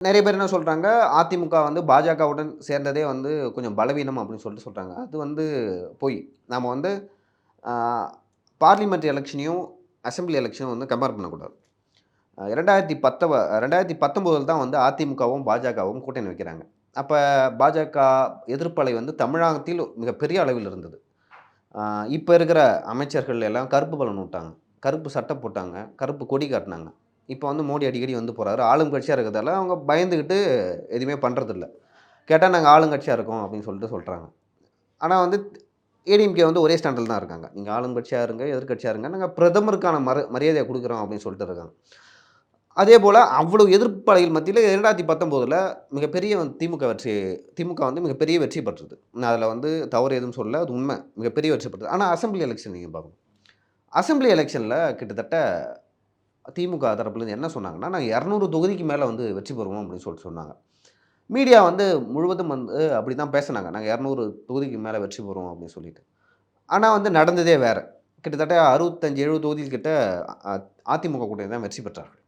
நெறைய பேர் என்ன சொல்றாங்க, அதிமுக வந்து பாஜகவுடன் சேர்ந்ததே வந்து கொஞ்சம் பலவீனம் அப்படின்னு சொல்லிட்டு சொல்றாங்க. அது வந்து பொய். நாம வந்து ஆ பார்லிமென்ட் எலக்ஷனையும், அசெம்பிளி எலக்ஷனும் வந்து கம்பேர் பண்ணக்கூடாது. 2019 தான் வந்து அதிமுகவும், பாஜகவும் கூட்டணி வைக்கிறாங்க. அப்ப பாஜக எதிர்ப்பு அலை வந்து தமிழகத்தில் மிகப்பெரிய அளவில் இருந்தது. ஆ இப்ப இருக்கிற அமைச்சர்கள் எல்லாம் கருப்பு பலூன் வுட்டாங்க. கருப்பு சட்டை போட்டாங்க. கருப்பு கொடி காட்டுனாங்க. இப்ப வந்து மோடி அடிக்கடி வந்து போறாரு. ஆளும் கட்சியா இருக்கிறதால அவங்க பயந்துகிட்டு எதுவுமே பண்றதில்ல. கேட்டா நாங்க ஆளுங்கட்சியா இருக்கோம் அப்படின்னு சொல்லிட்டு சொல்றாங்க. ஆனா வந்து ஏடிஎம்கே வந்து ஒரே ஸ்டாண்டில தான் இருக்காங்க. நீங்க ஆளுங்கட்சியா இருங்க, எதிர்க்கட்சியா இருங்க. நாங்க பிரதமருக்கான மரியாதைய குடுக்குறோம் அப்படின்னு சொல்லிட்டு இருக்காங்க. அதேபோல அவ்வளவு எதிர்ப்பு அலைகள் மத்தியில 2019ல மிகப்பெரிய திமுக வெற்றி திமுக வந்து மிகப்பெரிய வெற்றி பெற்றது. நான் அதில வந்து தவறு எதுவும் சொல்லல. அது உண்ம. மிகப்பெரிய வெற்றி பெற்றது. ஆனா அசெம்பிளி எலக்ஷன் நீங்க பார்க்கணும். அசெம்பிளி எலக்ஷன்ல கிட்டத்தட்ட திமுக தரப்புலருந்து என்ன சொன்னாங்கன்னா, நாங்க 200 தொகுதிக்கு மேல வந்து வெற்றி பெறுவோம் அப்படின்னு சொல்லிட்டு சொன்னாங்க. மீடியா வந்து முழுவதும் வந்து அப்படிதான் பேசுனாங்க. நாங்க 200 தொகுதிக்கு மேல வெற்றி பெறுவோம் அப்படின்னு சொல்லிட்டு. ஆனா வந்து நடந்ததே வேற. கிட்டத்தட்ட 65, 70 தொகுதிகள் கிட்ட அ அதிமுக கூட்டணி தான் வெற்றி பெற்றார்கள்.